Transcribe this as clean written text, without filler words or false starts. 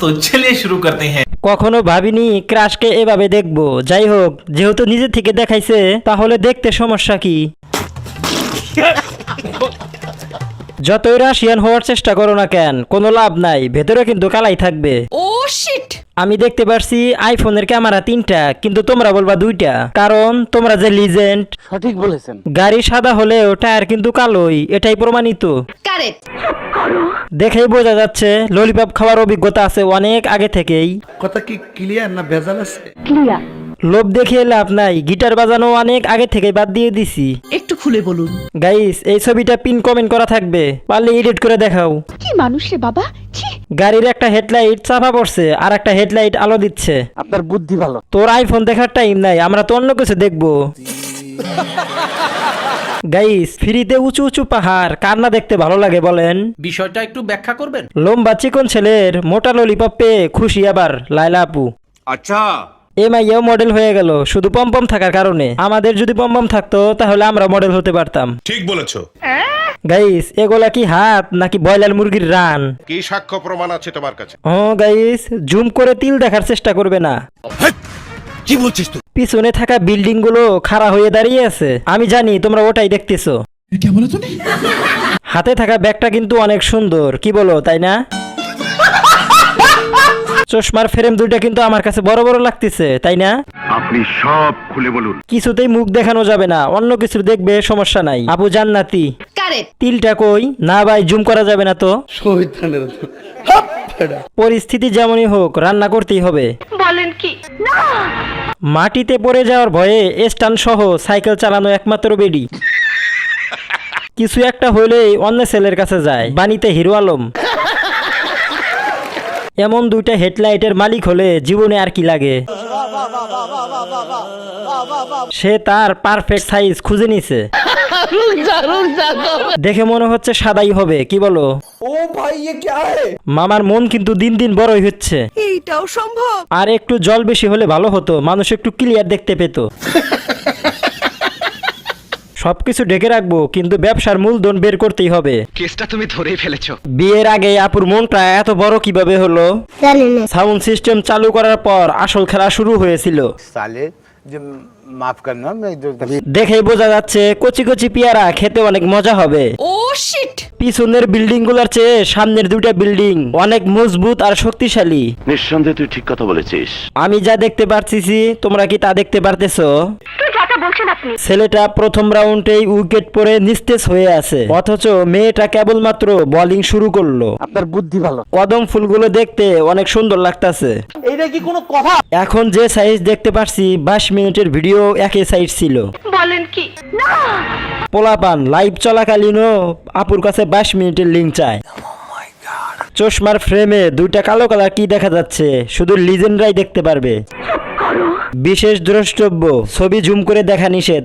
तो चलिए शुरू करते हैं। কখনো ভাবিনি ক্রাশকে এভাবে দেখবো। যাই হোক, যেহেতু নিজে থেকে দেখাইছে তাহলে দেখতে সমস্যা কি। যতই রাশিয়ান হওয়ার চেষ্টা করো না কেন, কোনো লাভ নাই, ভেতরে কিন্তু কালাই থাকবে। ও শিট। আমি দেখতে পারছি আইফোনের ক্যামেরা 3টা, কিন্তু তোমরা বলবা 2টা, কারণ তোমরা যে লিজেন্ড। সঠিক বলেছেন। গাড়ি সাদা হলেও টায়ার কিন্তু কালোই, এটাই প্রমাণিত। কারেক্ট। দেখেই বোঝা যাচ্ছে ললিপপ খাওয়ার অভিজ্ঞতা আছে অনেক আগে থেকেই। কথা কি ক্লিয়ার না ভেজাল আছে? লোভ দেখিয়ে লাভ নাই, গিটার বাজানো অনেক আগে থেকে বাদ দিয়ে দিছি। একটু খুলে বলুন। গাইস, এই ছবিটা পিন কমেন্ট করা থাকবে, পারলে এডিট করে দেখাও। কি মানুষ রে বাবা। ছি। গাড়ির একটা হেডলাইট চাপা পড়ছে, আর একটা হেডলাইট আলো দিচ্ছে। আপনার বুদ্ধি ভালো। তোর আইফোন দেখার টাইম নাই, আমরা তো অন্য কিছু দেখবো। গাইস, ফ্রিতে উঁচু উঁচু পাহাড় কার না দেখতে ভালো লাগে বলেন? বিষয়টা একটু ব্যাখ্যা করবেন। লম্বা চিকন ছেলের মোটা ললিপপ পেয়ে খুশি আবার লাইলা আপু। আচ্ছা, এমআইও মডেল হয়ে গেল শুধু পম্পম থাকার কারণে। আমাদের যদি পম্পম থাকতো তাহলে আমরা মডেল হতে পারতাম। ঠিক বলেছো। গাইস, এগুলা কি হাত নাকি ব্রয়লার মুরগির রান? কি সাক্ষ্য প্রমাণ আছে তোমার কাছে? গাইস, জুম করে তিল দেখার চেষ্টা করবে না। কি বলছিস তুই? পিছনে থাকা বিল্ডিং গুলো খাড়া হয়ে দাঁড়িয়ে আছে, আমি জানি তোমরা ওটাই দেখতেছো। হাতে থাকা ব্যাগটা কিন্তু অনেক সুন্দর, কি বলো তাই না? চশমার ফ্রেম দুইটা কিন্তু আমার কাছে বড় বড় লাগতেছে, তাই না? আপনি সব খুলে বলুন। কিছুতেই মুখ দেখানো যাবে না, অন্য কিছু দেখবে সমস্যা নাই। আপু জান্নাতি। কারেক্ট। তিলটা কই? না ভাই, জুম করা যাবে না তো। শহীদানের পরিস্থিতি যেমনই হোক রান্না করতেই হবে। বলেন কি? না। মাটিতে পড়ে যাওয়ার ভয়ে স্ট্যান্ড সহ সাইকেল চালানো একমাত্র বেডি। কিছু একটা হইলেই অন্য ছেলের কাছে যায়, বাণীতে হিরো আলম। এমন দুইটা হেডলাইটের মালিক হলে জীবনে আর কি লাগে। সে তার পারফেক্ট সাইজ খুঁজে নিছে। দেখে মনে হচ্ছে সাদাই হবে, কি বলো? ও ভাই, ये क्या है? মামার মন কিন্তু দিন দিন বড়ই হচ্ছে। এইটাও সম্ভব। আর একটু জল বেশি হলে ভালো হতো, মানুষ একটু ক্লিয়ার দেখতে পেত। সবকিছু ঢেকে রাখবো, কিন্তু ব্যবসার মূলধন বের করতেই হবে। কেসটা তুমি ধরেই ফেলেছো। বিয়ের আগে আপুর মনটা এত বড় কিভাবে হলো? সাউন্ড সিস্টেম চালু করার পর আসল খেলা শুরু হয়েছিল। साले जो माफ करना, मैं इधर দেখেই বোঝা যাচ্ছে কচি কচি পেয়ারা খেতে অনেক মজা হবে। ও শিট। পিছনের বিল্ডিং গুলার চেয়ে সামনের দুইটা বিল্ডিং অনেক মজবুত আর শক্তিশালী। নিঃসন্দেহে তুই ঠিক কথা বলেছিস। আমি যা দেখতে পারতেছি তোমরা কি তা দেখতে পারতেছো? ছেলেটা প্রথম রাউন্ডেই উইকেট পড়ে নিস্তেজ হয়ে আছে, অথচ মেয়েটা কেবলমাত্র বোলিং শুরু করলো। আপনার বুদ্ধি ভালো। কদম ফুলগুলো দেখতে অনেক সুন্দর লাগতাছে। এইটা কি কোনো কথা? এখন যে সাইজ দেখতে পারছি 22 মিনিটের ভিডিও একই সাইজ ছিল। বলেন কি? না। পোলাপান লাইভ চলাকালীনও আপুর কাছে 22 মিনিটের লিঙ্ক চায়। চশমার ফ্রেমে দুইটা কালো কালার কি দেখা যাচ্ছে শুধু লিজেন্ডরাই দেখতে পারবে। বিশেষ দ্রষ্টব্য, ছবি জুম করে দেখা নিষেধ।